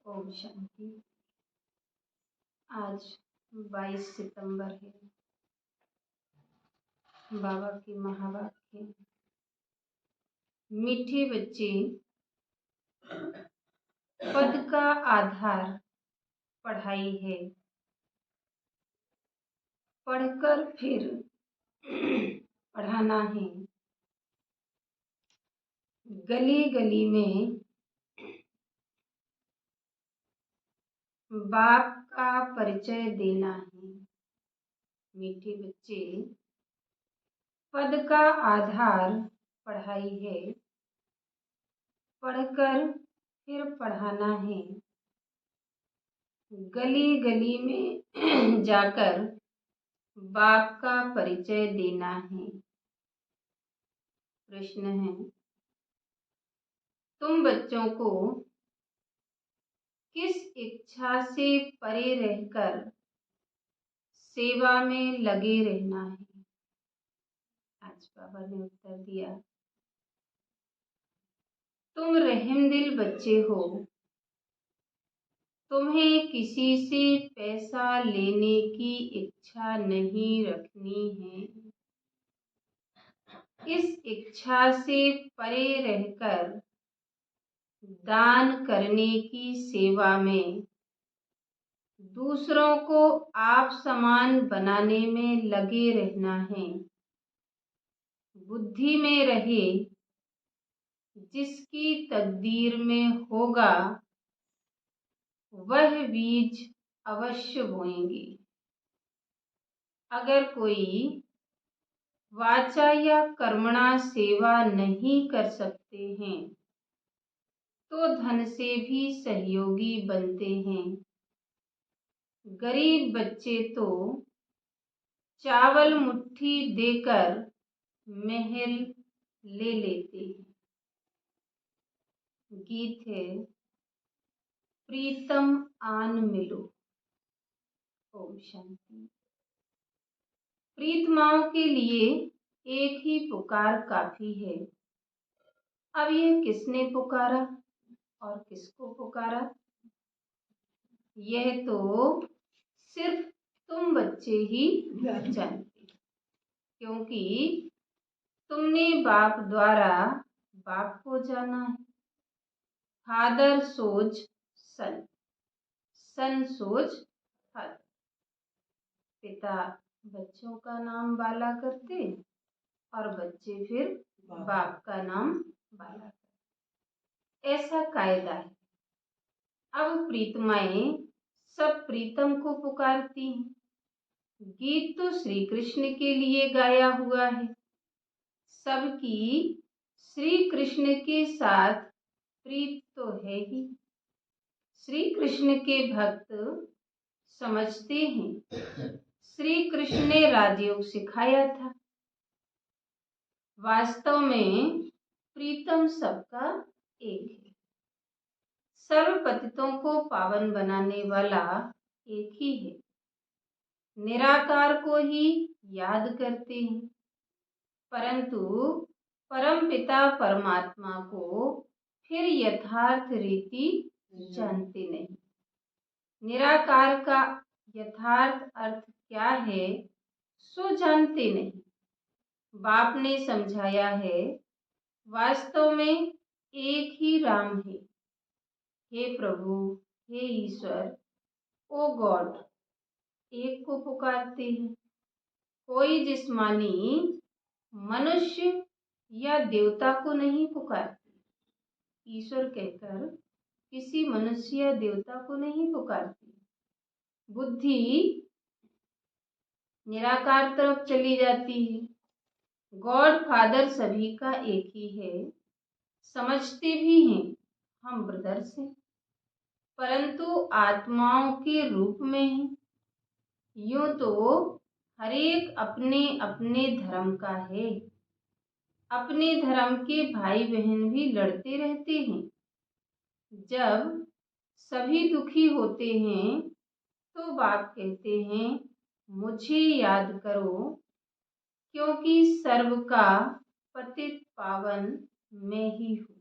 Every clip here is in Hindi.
ओम शांति। आज 22 सितंबर है। बाबा की महावाक्य। मीठे बच्चे, पद का आधार पढ़ाई है, पढ़कर फिर पढ़ाना है। गली गली में बाप का परिचय देना है। मीठे बच्चे, पद का आधार पढ़ाई है, पढ़कर फिर पढ़ाना है। गली गली में जाकर बाप का परिचय देना है। प्रश्न है, तुम बच्चों को किस इच्छा से परे रहकर सेवा में लगे रहना है? आज बाबा ने उत्तर दिया, तुम रहमदिल बच्चे हो, तुम्हें किसी से पैसा लेने की इच्छा नहीं रखनी है। इस इच्छा से परे रहकर दान करने की सेवा में, दूसरों को आप समान बनाने में लगे रहना है। बुद्धि में रहे, जिसकी तकदीर में होगा वह बीज अवश्य बोएंगे। अगर कोई वाचा या कर्मणा सेवा नहीं कर सकते हैं तो धन से भी सहयोगी बनते हैं। गरीब बच्चे तो चावल मुट्ठी देकर महल ले लेते हैं। गीत है, प्रीतम आन मिलो। ओम शांति। प्रीतमाओं के लिए एक ही पुकार काफी है। अब ये किसने पुकारा और किसको पुकारा, यह तो सिर्फ तुम बच्चे ही जानते, क्योंकि तुमने बाप द्वारा बाप को जाना है। फादर सोच सन, सन सोच फादर। पिता बच्चों का नाम बाला करते और बच्चे फिर बाप का नाम बाला करते, ऐसा कायदा है। अब प्रीतमाएं सब प्रीतम को पुकारती हैं। गीत तो श्री कृष्ण के लिए गाया हुआ है। सबकी श्री कृष्ण के साथ प्रीत तो है ही। श्री कृष्ण के भक्त समझते हैं श्री कृष्ण ने राजयोग सिखाया था। वास्तव में प्रीतम सबका एक है। सर्व पतितों को पावन बनाने वाला एक ही है। निराकार को ही याद करते हैं, परंतु परम पिता परमात्मा को फिर यथार्थ रीति जानते नहीं। निराकार का यथार्थ अर्थ क्या है सो जानते नहीं। बाप ने समझाया है, वास्तव में एक ही राम है। हे प्रभु, हे ईश्वर, ओ गॉड, एक को पुकारते हैं। कोई जिस्मानी मनुष्य या देवता को नहीं पुकारते। ईश्वर कहकर किसी मनुष्य या देवता को नहीं पुकारते। बुद्धि निराकार तरफ चली जाती है। गॉड फादर सभी का एक ही है। समझते भी हैं हम ब्रदर्स हैं, परंतु आत्माओं के रूप में हैं। यूं तो हर एक अपने अपने धर्म का है। अपने धर्म के भाई बहन भी लड़ते रहते हैं। जब सभी दुखी होते हैं तो बाप कहते हैं, मुझे याद करो, क्योंकि सर्व का पतित पावन मैं ही हूँ।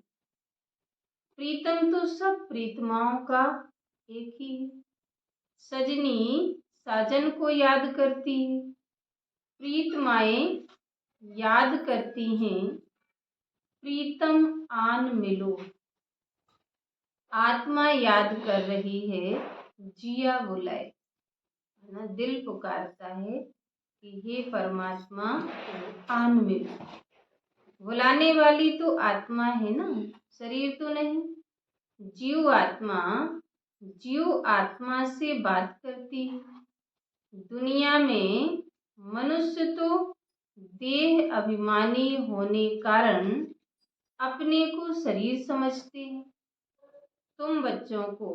प्रीतम तो सब प्रीतमाओं का एक ही है। सजनी साजन को याद करती है, प्रीतमाएं याद करती हैं, प्रीतम आन मिलो। आत्मा याद कर रही है, जिया बुलाए, है ना, दिल पुकारता है कि हे परमात्मा आन मिलो। बुलाने वाली तो आत्मा है ना, शरीर तो नहीं। जीव आत्मा से बात करती है। दुनिया में मनुष्य तो देह अभिमानी होने कारण अपने को शरीर समझते हैं। तुम बच्चों को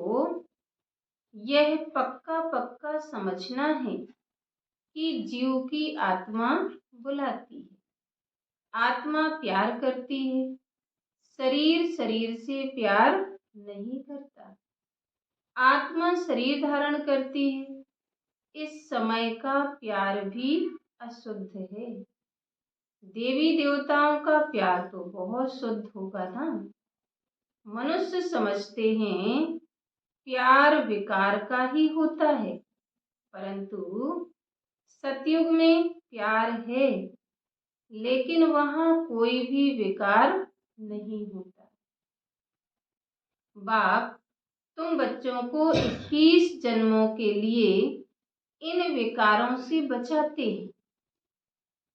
यह पक्का पक्का समझना है कि जीव की आत्मा बुलाती है, आत्मा प्यार करती है, शरीर शरीर से प्यार नहीं करता। आत्मा शरीर धारण करती है, इस समय का प्यार भी अशुद्ध है। देवी देवताओं का प्यार तो बहुत शुद्ध होगा ना। मनुष्य समझते हैं प्यार विकार का ही होता है, परंतु सतयुग में प्यार है, लेकिन वहां कोई भी विकार नहीं होता। बाप तुम बच्चों को 21 जन्मों के लिए इन विकारों से बचाते हैं।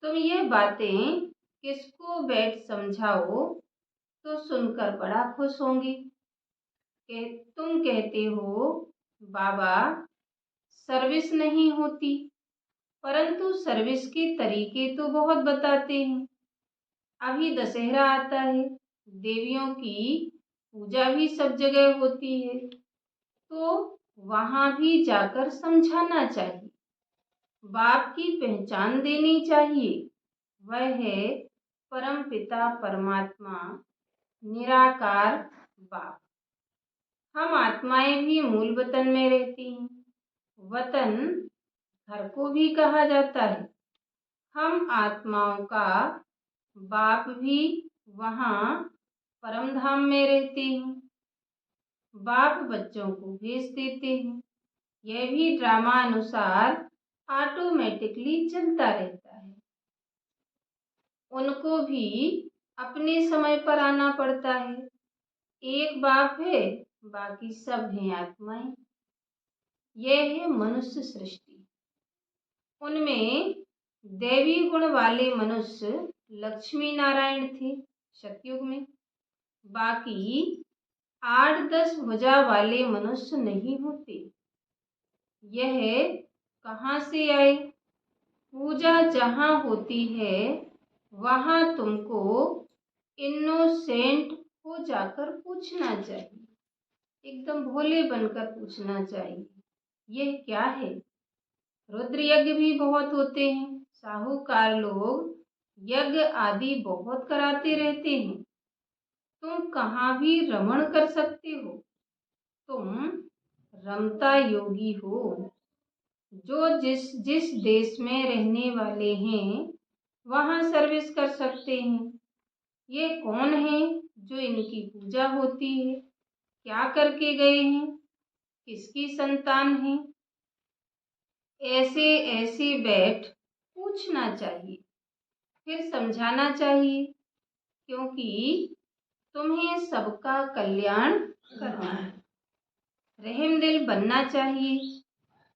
तुम ये बातें किसको बैठ समझाओ तो सुनकर बड़ा खुश होंगे। तुम कहते हो बाबा सर्विस नहीं होती, परंतु सर्विस के तरीके तो बहुत बताते हैं। अभी दशहरा आता है, देवियों की पूजा भी सब जगह होती है, तो वहां भी जाकर समझाना चाहिए, बाप की पहचान देनी चाहिए। वह है परम पिता परमात्मा निराकार बाप। हम आत्माएं भी मूल वतन में रहती हैं। वतन घर को भी कहा जाता है। हम आत्माओं का बाप भी वहाँ परम धाम में रहते हैं। बाप बच्चों को भेज देते हैं। यह भी ड्रामा अनुसार ऑटोमेटिकली चलता रहता है। उनको भी अपने समय पर आना पड़ता है। एक बाप है, बाकी सब हैं आत्माएं। यह है मनुष्य सृष्टि। उनमें दैवी गुण वाले मनुष्य लक्ष्मी नारायण थे सतयुग में। बाकी 8-10 भुजा वाले मनुष्य नहीं होते। यह कहाँ से आए? पूजा जहाँ होती है वहाँ तुमको इनोसेंट हो जाकर पूछना चाहिए, एकदम भोले बनकर पूछना चाहिए, यह क्या है? रुद्र यज्ञ भी बहुत होते हैं। साहूकार लोग यज्ञ आदि बहुत कराते रहते हैं। तुम कहाँ भी रमण कर सकते हो। तुम रमता योगी हो। जो जिस जिस देश में रहने वाले हैं वहाँ सर्विस कर सकते हैं। ये कौन है जो इनकी पूजा होती है? क्या करके गए हैं? किसकी संतान है? ऐसे ऐसे बैठ पूछना चाहिए, फिर समझाना चाहिए, क्योंकि तुम्हें सबका कल्याण करना है। रहम दिल बनना चाहिए।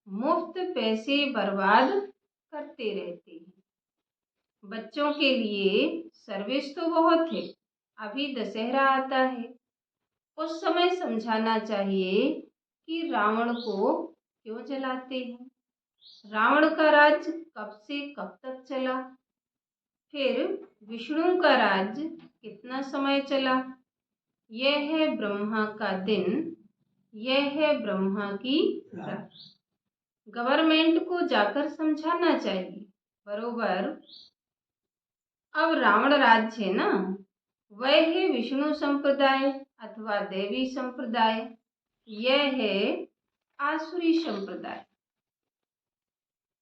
मुफ्त पैसे बर्बाद करते रहते हैं। बच्चों के लिए सर्विस तो बहुत है। अभी दशहरा आता है, उस समय समझाना चाहिए कि रावण को क्यों जलाते हैं, रावण का राज्य कब से कब तक चला, फिर विष्णु का राज्य कितना समय चला। यह है ब्रह्मा का दिन, यह है ब्रह्मा की रात। गवर्नमेंट को जाकर समझाना चाहिए बरोबर। अब रावण राज्य है ना, वह है विष्णु संप्रदाय अथवा देवी संप्रदाय, यह है आसुरी संप्रदाय।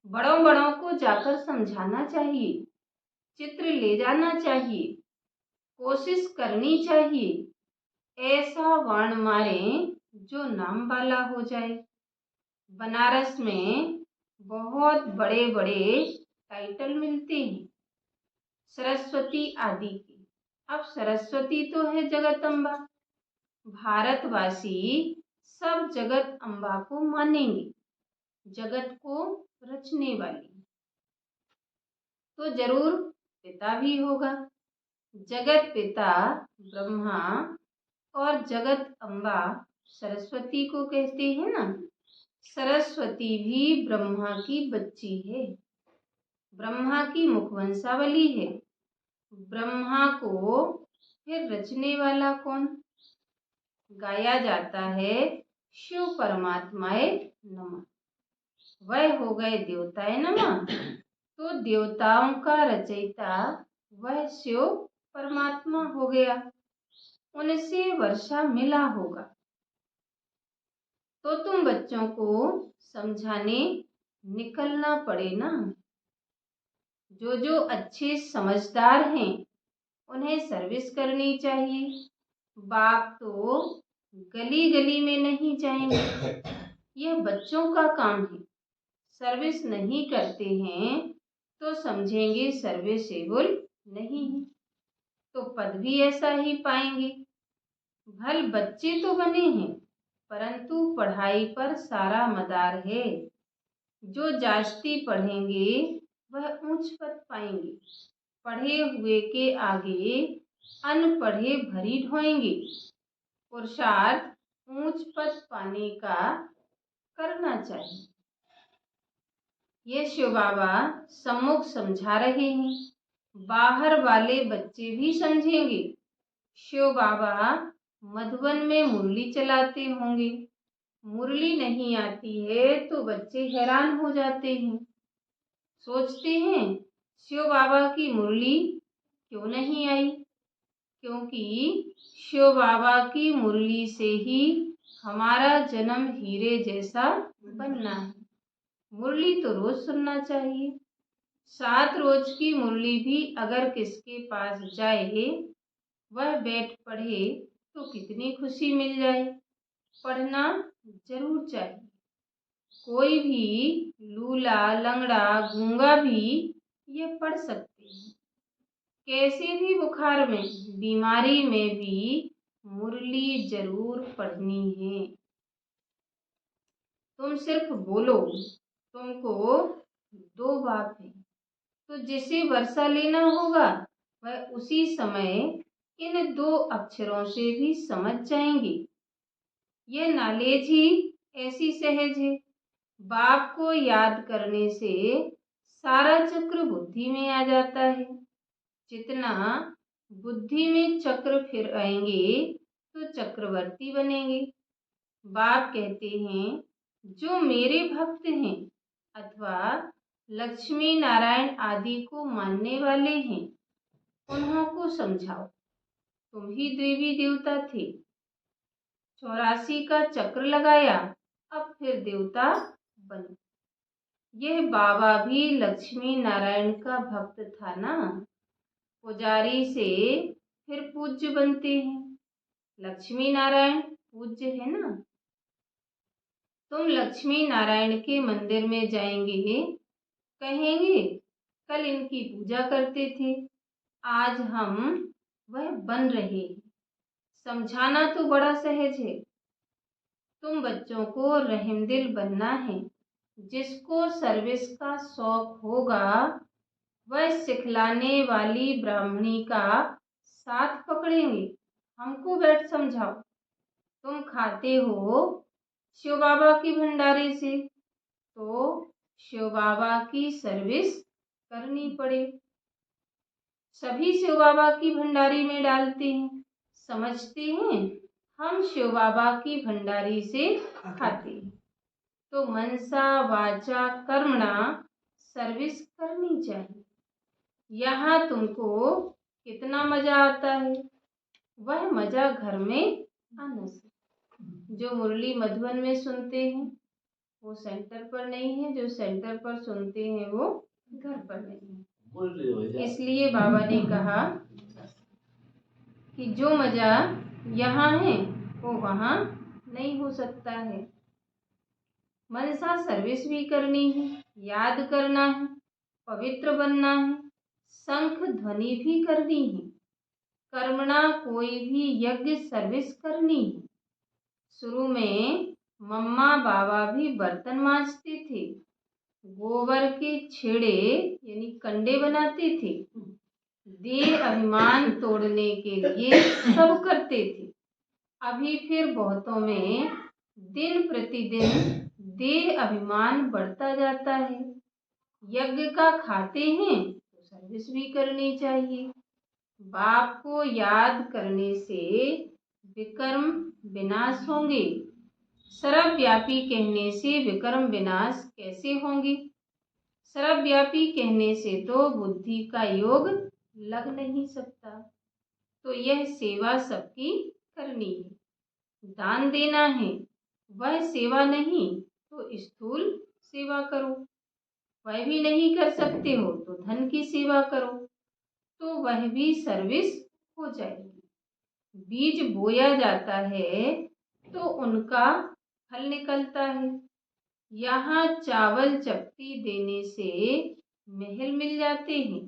बड़ों बड़ों को जाकर समझाना चाहिए, चित्र ले जाना चाहिए, कोशिश करनी चाहिए, ऐसा वर्ण मारें जो नाम वाला हो जाए। बनारस में बहुत बड़े बड़े टाइटल मिलते हैं सरस्वती आदि के। अब सरस्वती तो है जगत अम्बा, भारतवासी सब जगत अम्बा को मानेंगे, जगत को रचने वाली। तो जरूर पिता भी होगा। जगत पिता ब्रह्मा और जगत अम्बा सरस्वती को कहते हैं ना। सरस्वती भी ब्रह्मा की बच्ची है, ब्रह्मा की मुखवंशावली है। ब्रह्मा को फिर रचने वाला कौन? गाया जाता है शिव परमात्माए नमः। वह हो गए देवताए नमः। तो देवताओं का रचयिता वह शिव परमात्मा हो गया, उनसे वर्षा मिला होगा। तो तुम बच्चों को समझाने निकलना पड़े ना। जो जो अच्छे समझदार हैं उन्हें सर्विस करनी चाहिए। बाप तो गली गली में नहीं जाएंगे, यह बच्चों का काम है। सर्विस नहीं करते हैं तो समझेंगे सर्विसेबल नहीं है, तो पद भी ऐसा ही पाएंगे। भल बच्चे तो बने हैं परंतु पढ़ाई पर सारा मदार है। जो जास्ती पढ़ेंगे वह ऊंच पद पाएंगे। पढ़े हुए के आगे अनपढ़े भरी ढोएंगे। पुरुषार्थ ऊंच पद पाने का करना चाहिए। ये शिव बाबा सम्मुख समझा रहे हैं, बाहर वाले बच्चे भी समझेंगे। शिव बाबा मधुबन में मुरली चलाते होंगे, मुरली नहीं आती है तो बच्चे हैरान हो जाते हैं, सोचते हैं शिव बाबा की मुरली क्यों नहीं आई। क्योंकि शिव बाबा की मुरली से ही हमारा जन्म हीरे जैसा बनना है। मुरली तो रोज सुनना चाहिए। 7 रोज की मुरली भी अगर किसके पास जाए वह बैठ पढ़े तो कितनी खुशी मिल जाए। पढ़ना जरूर चाहिए। कोई भी लूला लंगड़ा गूंगा भी ये पढ़ सकते हैं। कैसे भी बुखार में बीमारी में भी मुरली जरूर पढ़नी है। तुम सिर्फ बोलो, तुमको 2 बाप है, तो जिसे वर्षा लेना होगा वह उसी समय इन 2 अक्षरों से भी समझ जाएंगे। यह नॉलेज ही ऐसी सहज है। बाप को याद करने से सारा चक्र बुद्धि में आ जाता है। जितना बुद्धि में चक्र फिर आएंगे तो चक्रवर्ती बनेंगे। बाप कहते हैं जो मेरे भक्त हैं अथवा लक्ष्मी नारायण आदि को मानने वाले हैं उन्हों को समझाओ। तुम ही देवी देवता थे, 84 का चक्र लगाया, अब फिर देवता बनो। यह बाबा भी लक्ष्मी नारायण का भक्त था ना। पुजारी से फिर पूज्य बनते हैं। लक्ष्मी नारायण पूज्य है ना। तुम लक्ष्मी नारायण के मंदिर में जाएंगे, कहेंगे कल इनकी पूजा करते थे, आज हम वह बन रहे हैं। समझाना तो बड़ा सहज है। तुम बच्चों को रहमदिल बनना है। जिसको सर्विस का शौक होगा वह सिखलाने वाली ब्राह्मणी का साथ पकड़ेंगे। हमको बैठ समझाओ। तुम खाते हो शिव बाबा की भंडारे से तो शिव बाबा की सर्विस करनी पड़े। सभी शिव बाबा की भंडारी में डालते हैं, समझते हैं हम शिव बाबा की भंडारी से खाते हैं। तो मनसा वाचा कर्मणा सर्विस करनी चाहिए। यहाँ तुमको कितना मजा आता है, वह मजा घर में आना से। जो मुरली मधुबन में सुनते हैं वो सेंटर पर नहीं है, जो सेंटर पर सुनते हैं वो घर पर नहीं है। इसलिए बाबा ने कहा कि जो मजा यहाँ है वो वहाँ नहीं हो सकता है। मनसा सर्विस भी करनी है, याद करना है, पवित्र बनना है, शंख ध्वनि भी करनी है, कर्मणा कोई भी यज्ञ सर्विस करनी है। शुरू में मम्मा बाबा भी बर्तन मांजते थे, गोबर के छेड़े यानी कंडे बनाते थे, देह अभिमान तोड़ने के लिए सब करते थे। अभी फिर बहुतों में दिन प्रतिदिन देह अभिमान बढ़ता जाता है। यज्ञ का खाते हैं तो सर्विस भी करनी चाहिए। बाप को याद करने से विकर्म विनाश होंगे। सर्वव्यापी कहने से विकर्म विनाश कैसे होंगे? सर्वव्यापी कहने से तो बुद्धि का योग लग नहीं सकता। तो यह सेवा सबकी करनी है, दान देना है, वह सेवा नहीं तो स्थूल सेवा करो। वह भी नहीं कर सकते हो तो धन की सेवा करो, तो वह भी सर्विस हो जाएगी। बीज बोया जाता है तो उनका फल निकलता है। यहाँ चावल चपटी देने से महल मिल जाते हैं।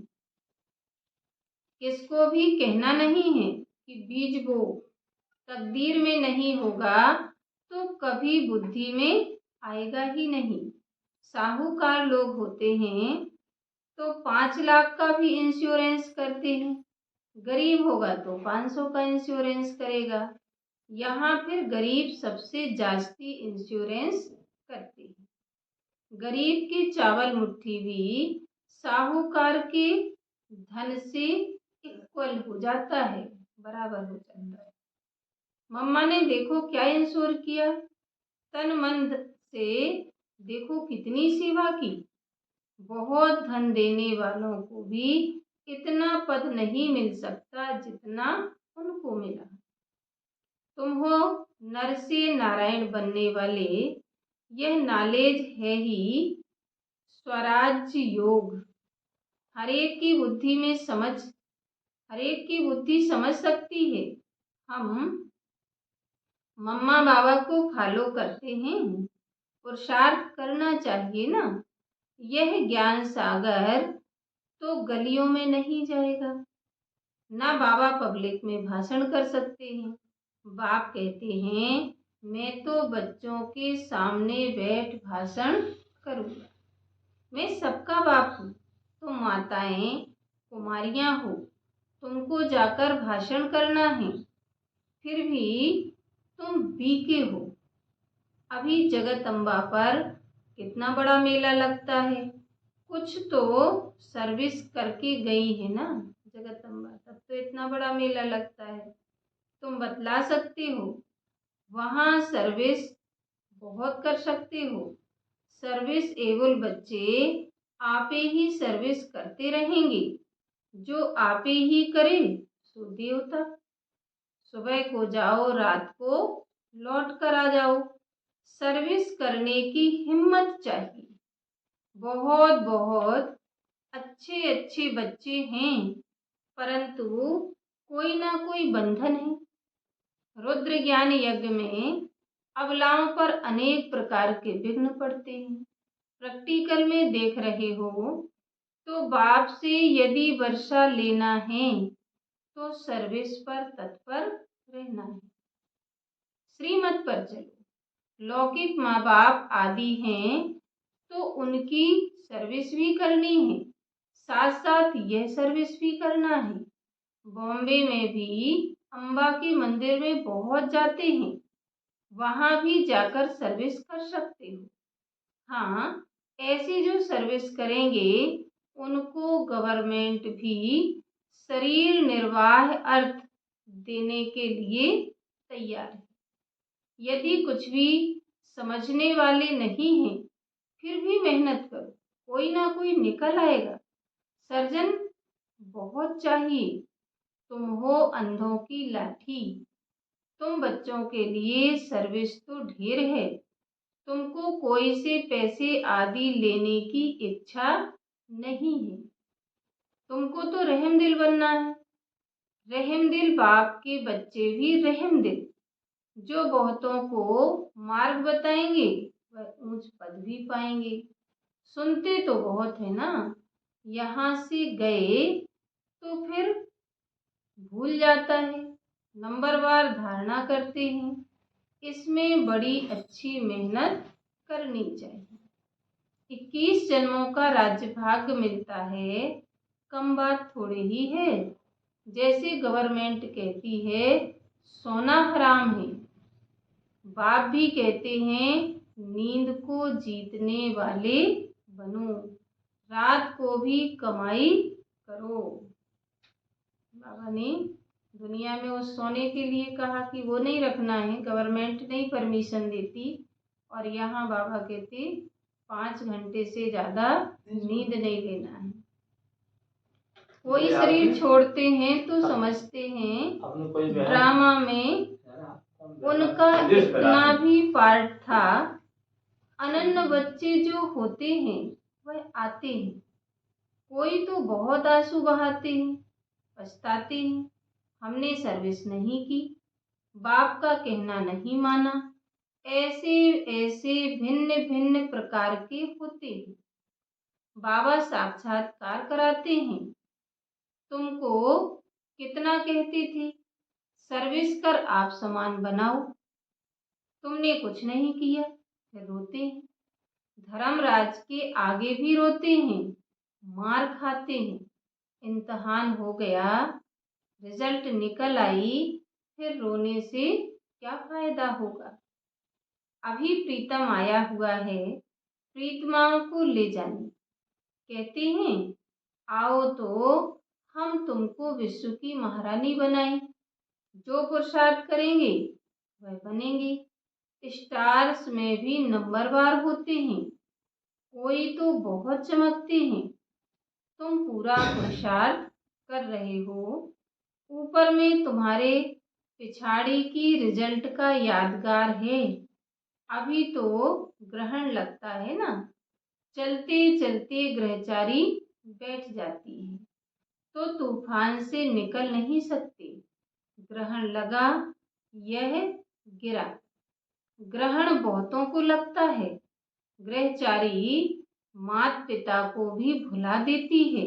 किसको भी कहना नहीं है कि बीज बो, तकदीर में नहीं होगा तो कभी बुद्धि में आएगा ही नहीं। साहूकार लोग होते हैं तो 5 लाख का भी इंश्योरेंस करते हैं, गरीब होगा तो 500 का इंश्योरेंस करेगा। यहाँ फिर गरीब सबसे जास्ती इंश्योरेंस करते हैं। गरीब की चावल मुट्ठी भी साहूकार के धन से इक्वल हो जाता है, बराबर हो जाता है। मम्मा ने देखो क्या इंश्योर किया, तन मन से देखो कितनी सेवा की। बहुत धन देने वालों को भी इतना पद नहीं मिल सकता जितना उनको मिला। तुम हो नर से नारायण बनने वाले, यह नॉलेज है ही स्वराज्य योग। हरेक की बुद्धि में समझ, हरेक की बुद्धि समझ सकती है। हम मम्मा बाबा को फॉलो करते हैं, पुरुषार्थ करना चाहिए ना। यह ज्ञान सागर तो गलियों में नहीं जाएगा ना। बाबा पब्लिक में भाषण कर सकते हैं। बाप कहते हैं मैं तो बच्चों के सामने बैठ भाषण करूँगा। मैं सबका बाप हूँ, तुम माताएं कुमारियाँ हो, तुमको जाकर भाषण करना है, फिर भी तुम बीके हो। अभी जगदम्बा पर कितना बड़ा मेला लगता है, कुछ तो सर्विस करके गई है ना जगदम्बा, तब तो इतना बड़ा मेला लगता है। तुम बतला सकते हो, वहाँ सर्विस बहुत कर सकते हो। सर्विस एबल बच्चे आपे ही सर्विस करते रहेंगे। जो आपे ही करे सो देवता। सुबह को जाओ, रात को लौट कर आ जाओ। सर्विस करने की हिम्मत चाहिए। बहुत बहुत अच्छे अच्छे बच्चे हैं, परंतु कोई ना कोई बंधन है। रुद्र ज्ञान यज्ञ में अबलाओं पर अनेक प्रकार के विघ्न पड़ते हैं। प्रैक्टिकल में देख रहे हो तो बाप से यदि वर्षा लेना है तो सर्विस पर तत्पर रहना है। श्रीमत पर चलो। लौकिक माँ बाप आदि हैं तो उनकी सर्विस भी करनी है, साथ साथ यह सर्विस भी करना है। बॉम्बे में भी अम्बा के मंदिर में बहुत जाते हैं, वहाँ भी जाकर सर्विस कर सकते हो। हाँ, ऐसी जो सर्विस करेंगे उनको गवर्नमेंट भी शरीर निर्वाह अर्थ देने के लिए तैयार है। यदि कुछ भी समझने वाले नहीं हैं, फिर भी मेहनत करो, कोई ना कोई निकल आएगा। सर्जन बहुत चाहिए। तुम हो अंधों की लाठी, तुम बच्चों के लिए सर्विस तो ढेर है। तुमको कोई से पैसे आदि लेने की इच्छा नहीं है। तुमको तो रहम दिल बनना है। रहमदिल बाप के बच्चे भी रहमदिल, जो बहुतों को मार्ग बताएंगे वह ऊंच पद भी पाएंगे। सुनते तो बहुत है ना, यहाँ से गए तो फिर भूल जाता है, नंबरवार धारणा करते हैं। इसमें बड़ी अच्छी मेहनत करनी चाहिए। 21 जन्मों का राज्य भाग्य मिलता है, कम बात थोड़ी ही है। जैसे गवर्नमेंट कहती है सोना हराम है, बाप भी कहते हैं नींद को जीतने वाले बनो, रात को भी कमाई करो। बाबा ने दुनिया में उस सोने के लिए कहा कि वो नहीं रखना है, गवर्नमेंट नहीं परमिशन देती, और यहाँ बाबा कहते 5 घंटे से ज़्यादा नींद नहीं लेना है। कोई शरीर छोड़ते हैं तो समझते हैं ड्रामा में उनका इतना भी पार्ट था। अनन्य बच्चे जो होते हैं वह आते हैं, कोई तो बहुत आंसू बहाते हैं, पछताते हैं हमने सर्विस नहीं की, बाप का कहना नहीं माना। ऐसे ऐसे भिन्न भिन्न प्रकार के होते हैं। बाबा साक्षात्कार कराते हैं। तुमको कितना कहते थे सर्विस कर आप समान बनाओ, तुमने कुछ नहीं किया, फिर रोते हैं। धर्मराज के आगे भी रोते हैं, मार खाते हैं। इम्तिहान हो गया, रिजल्ट निकल आई, फिर रोने से क्या फायदा होगा। अभी प्रीतम आया हुआ है, प्रीतमाओं को ले जाने। कहते हैं आओ तो हम तुमको विश्व की महारानी बनाएं, जो पुरुषार्थ करेंगे वह बनेंगे। स्टार्स में भी नंबरवार होते हैं, कोई तो बहुत चमकते हैं। तुम पूरा पुरुषार्थ कर रहे हो, ऊपर में तुम्हारे पिछाड़ी की रिजल्ट का यादगार है। अभी तो ग्रहण लगता है ना, चलते चलते ग्रहचारी बैठ जाती है तो तूफान से निकल नहीं सकते। ग्रहण लगा, यह गिरा। ग्रहण बहुतों को लगता है, ग्रहचारी माता पिता को भी भुला देती है।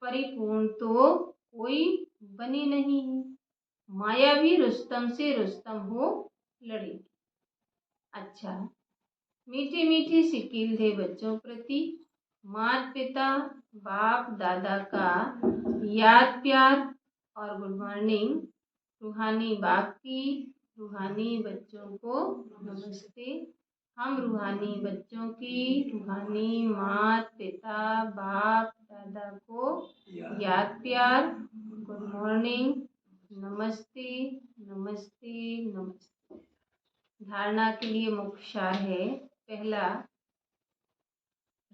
परिपूर्ण तो कोई बनी नहीं है, माया भी रुस्तम से रुस्तम हो लड़ेगी। अच्छा, मीठी मीठी सिकील दे बच्चों प्रति माता पिता बाप दादा का याद प्यार और गुड मॉर्निंग। रूहानी बाप की रूहानी बच्चों को नमस्ते। हम रूहानी बच्चों की रूहानी माता पिता बाप दादा को याद प्यार, गुड मॉर्निंग, नमस्ते नमस्ते नमस्ते। धारणा के लिए मुख्य सार है। पहला,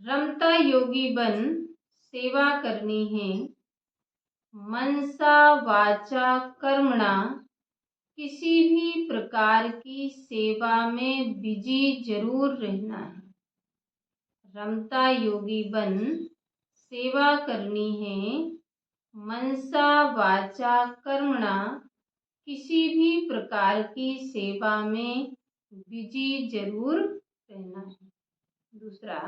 रमता योगी बन सेवा करनी है, मनसा वाचा कर्मणा, किसी भी प्रकार की सेवा में बिजी जरूर रहना है। रमता योगी बन सेवा करनी है, मनसा वाचा कर्मणा, किसी भी प्रकार की सेवा में बिजी जरूर रहना है। दूसरा,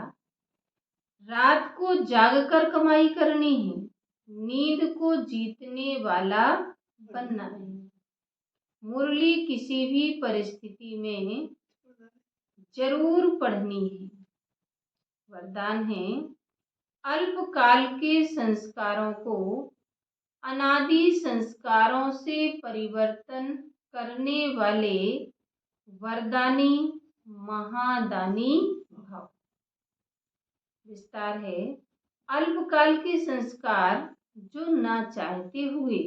रात को जागकर कमाई करनी है, नींद को जीतने वाला बनना है। मुरली किसी भी परिस्थिति में जरूर पढ़नी है। वरदान है, अल्पकाल के संस्कारों को अनादि संस्कारों से परिवर्तन करने वाले वरदानी महादानी भाव। विस्तार है, अल्पकाल के संस्कार जो ना चाहते हुए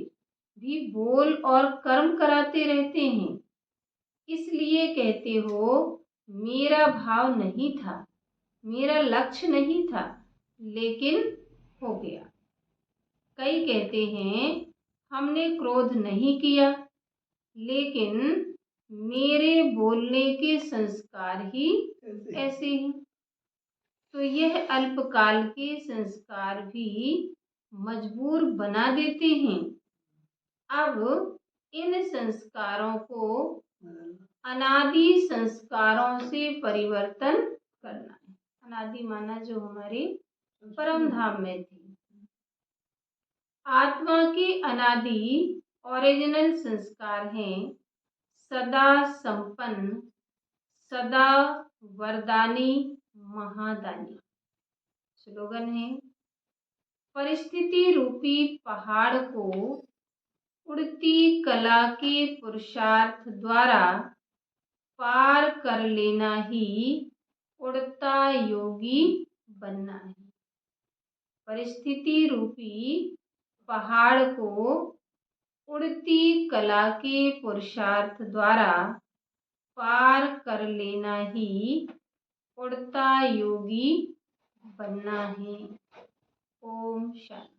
भी बोल और कर्म कराते रहते हैं, इसलिए कहते हो मेरा भाव नहीं था, मेरा लक्ष्य नहीं था, लेकिन हो गया। कई कहते हैं हमने क्रोध नहीं किया, लेकिन मेरे बोलने के संस्कार ही ऐसे हैं। तो यह अल्पकाल के संस्कार भी मजबूर बना देते हैं। अब इन संस्कारों को अनादि संस्कारों से परिवर्तन करना है। अनादि माना जो हमारे परम धाम में थी। आत्मा के अनादि ओरिजिनल संस्कार हैं सदा संपन्न, सदा वरदानी, महादानी। स्लोगन है, परिस्थिति रूपी पहाड़ को उड़ती कला के पुरुषार्थ द्वारा पार कर लेना ही उड़ता योगी बनना है। परिस्थिति रूपी पहाड़ को उड़ती कला के पुरुषार्थ द्वारा पार कर लेना ही उड़ता योगी बनना है। ओम शांति।